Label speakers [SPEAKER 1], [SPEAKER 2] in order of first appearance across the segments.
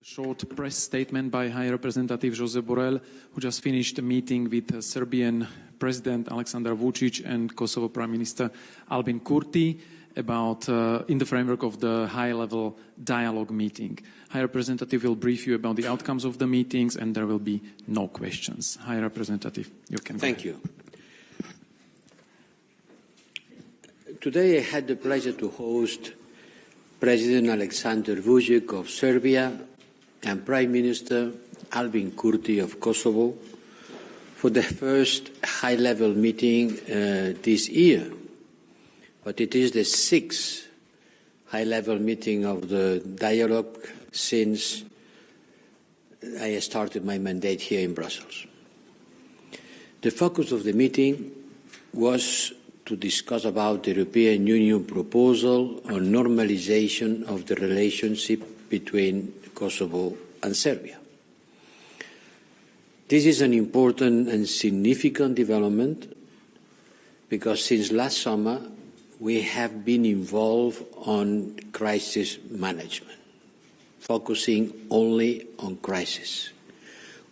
[SPEAKER 1] Short press statement by High Representative Josep Borrell, who just finished a meeting with Serbian President Aleksandar Vučić and Kosovo Prime Minister Albin Kurti about in the framework of the high-level dialogue meeting. High Representative will brief you about the outcomes of the meetings, and there will be no questions. High Representative, you can go ahead.
[SPEAKER 2] Thank you. Today I had the pleasure to host President Aleksandar Vučić of Serbia and Prime Minister Albin Kurti of Kosovo for the first high-level meeting this year. But it is the sixth high-level meeting of the dialogue since I started my mandate here in Brussels. The focus of the meeting was to discuss about the European Union proposal on normalization of the relationship between Kosovo and Serbia. This is an important and significant development because since last summer we have been involved on crisis management, focusing only on crisis,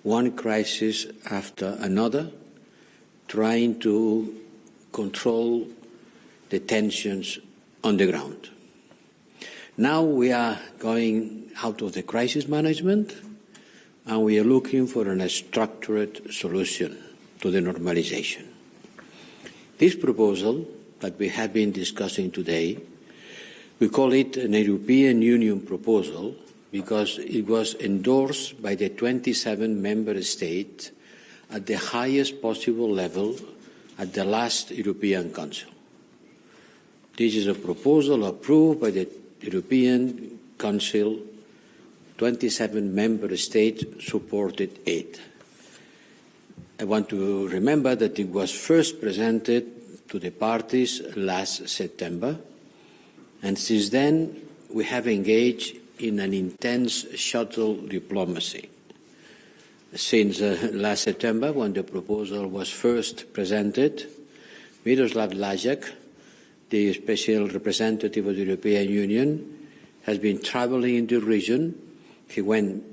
[SPEAKER 2] one crisis after another, trying to control the tensions on the ground. Now we are going out of the crisis management and we are looking for a structured solution to the normalization. This proposal that we have been discussing today, we call it an European Union proposal because it was endorsed by the 27 member states at the highest possible level at the last European Council. This is a proposal approved by the European Council. 27 member states supported it. I want to remember that it was first presented to the parties last September, and since then we have engaged in an intense shuttle diplomacy. Since last September, when the proposal was first presented, Miroslav Lajcak, the Special Representative of the European Union, has been traveling in the region. He went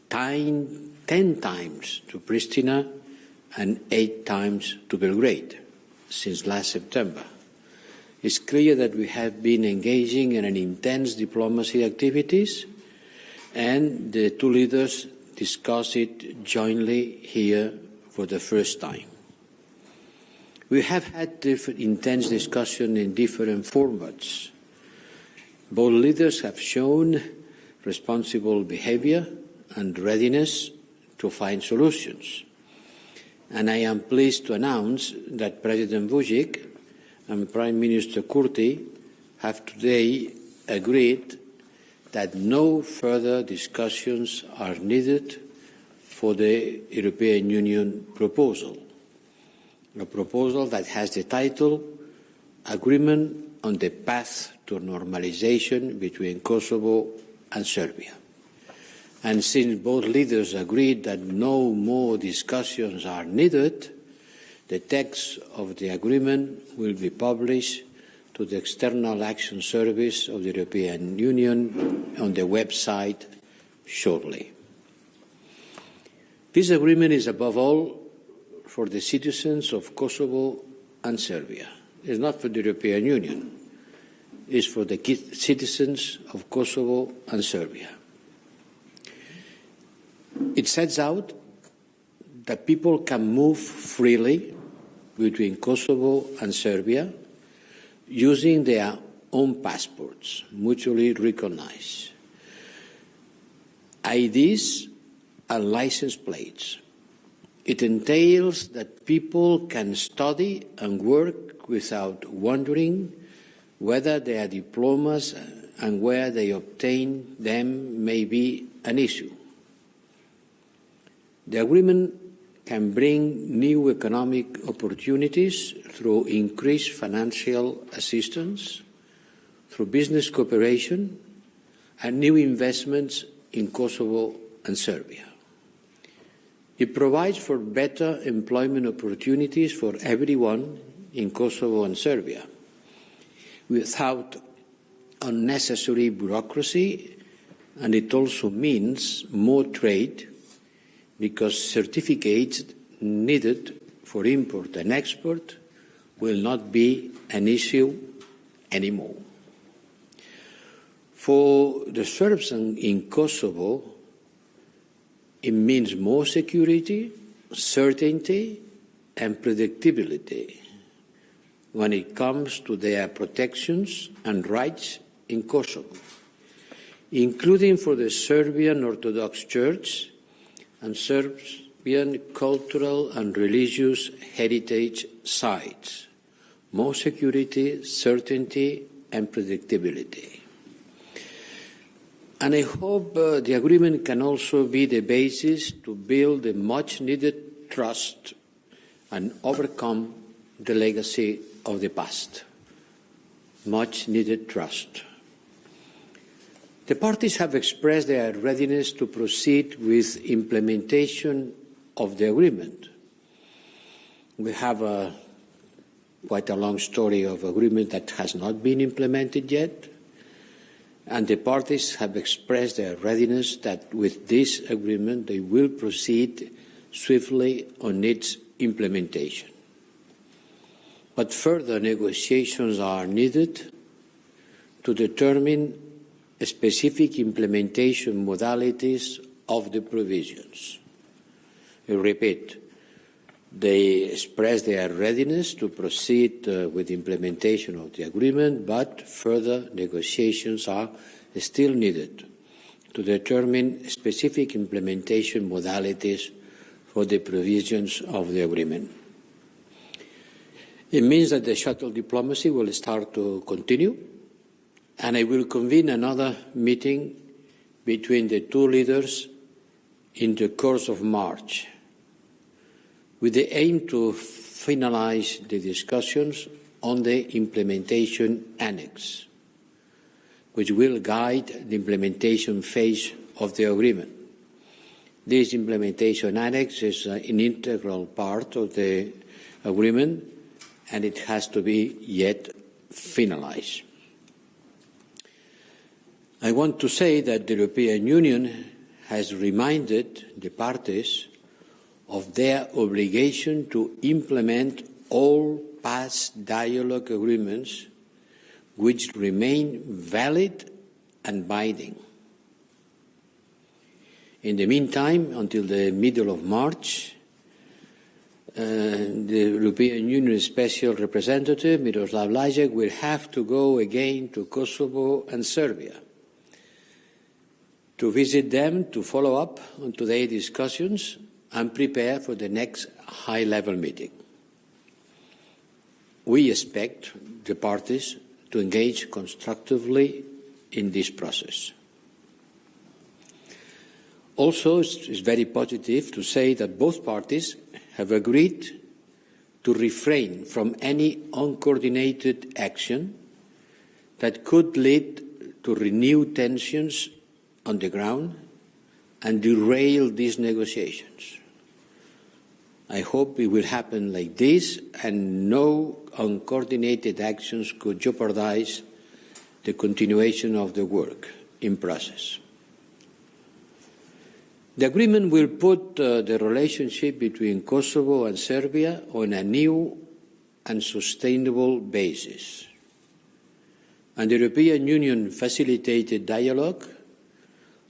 [SPEAKER 2] 10 times to Pristina and 8 times to Belgrade since last September. It's clear that we have been engaging in an intense diplomacy activities, and the two leaders discussed it jointly here for the first time. We have had intense discussion in different formats. Both leaders have shown responsible behavior and readiness to find solutions. And I am pleased to announce that President Vučić and Prime Minister Kurti have today agreed that no further discussions are needed for the European Union proposal, a proposal that has the title Agreement on the Path to Normalization between Kosovo and Serbia. And since both leaders agreed that no more discussions are needed, the text of the agreement will be published to the External Action Service of the European Union on the website shortly. This agreement is above all for the citizens of Kosovo and Serbia. It's not for the European Union. It's for the citizens of Kosovo and Serbia. It sets out that people can move freely between Kosovo and Serbia using their own passports, mutually recognized, IDs and license plates. It entails that people can study and work without wondering whether their diplomas and where they obtain them may be an issue. The agreement can bring new economic opportunities through increased financial assistance, through business cooperation, and new investments in Kosovo and Serbia. It provides for better employment opportunities for everyone in Kosovo and Serbia, without unnecessary bureaucracy and it also means more trade because certificates needed for import and export will not be an issue anymore. For the Serbs in Kosovo, it means more security, certainty, and predictability when it comes to their protections and rights in Kosovo, including for the Serbian Orthodox Church and Serbian cultural and religious heritage sites. More security, certainty, and predictability. And I hope the agreement can also be the basis to build a much-needed trust and overcome the legacy of the past. Much-needed trust. The parties have expressed their readiness to proceed with implementation of the agreement. We have quite a long story of agreement that has not been implemented yet, and the parties have expressed their readiness that with this agreement they will proceed swiftly on its implementation. But further negotiations are needed to determine specific implementation modalities of the provisions. I repeat, they express their readiness to proceed with implementation of the agreement, but further negotiations are still needed to determine specific implementation modalities for the provisions of the agreement. It means that the shuttle diplomacy will start to continue, and I will convene another meeting between the two leaders in the course of March, with the aim to finalize the discussions on the implementation annex, which will guide the implementation phase of the agreement. This implementation annex is an integral part of the agreement, and it has to be yet finalized. I want to say that the European Union has reminded the parties of their obligation to implement all past dialogue agreements which remain valid and binding. In the meantime, until the middle of March, the European Union Special Representative, Miroslav Lajcak, will have to go again to Kosovo and Serbia to visit them, to follow up on today's discussions and prepare for the next high-level meeting. We expect the parties to engage constructively in this process. Also, it's very positive to say that both parties have agreed to refrain from any uncoordinated action that could lead to renewed tensions on the ground and derail these negotiations. I hope it will happen like this and no uncoordinated actions could jeopardize the continuation of the work in process. The agreement will put the relationship between Kosovo and Serbia on a new and sustainable basis. And the European Union facilitated dialogue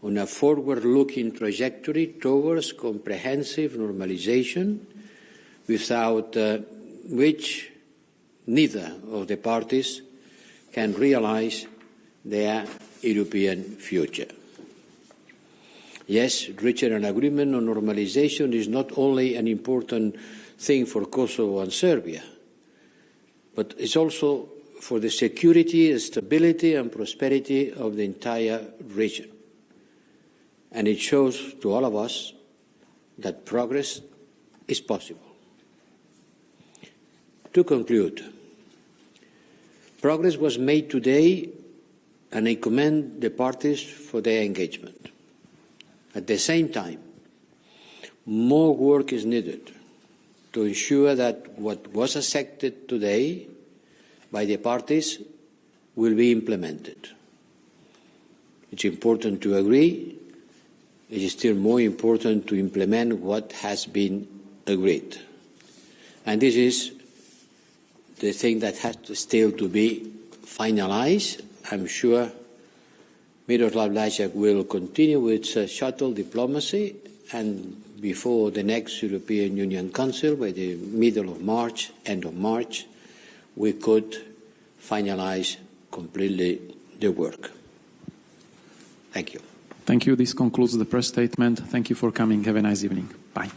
[SPEAKER 2] on a forward-looking trajectory towards comprehensive normalization, without which neither of the parties can realize their European future. Yes, reaching an agreement on normalization is not only an important thing for Kosovo and Serbia, but it's also for the security, stability and prosperity of the entire region. And it shows to all of us that progress is possible. To conclude, progress was made today, and I commend the parties for their engagement. At the same time, more work is needed to ensure that what was accepted today by the parties will be implemented. It's important to agree. It is still more important to implement what has been agreed. And this is the thing that has still to be finalized. I'm sure Miroslav Lajcak will continue with shuttle diplomacy, and before the next European Union Council, by the middle of March, end of March, we could finalize completely the work. Thank you.
[SPEAKER 1] Thank you. This concludes the press statement. Thank you for coming. Have a nice evening. Bye.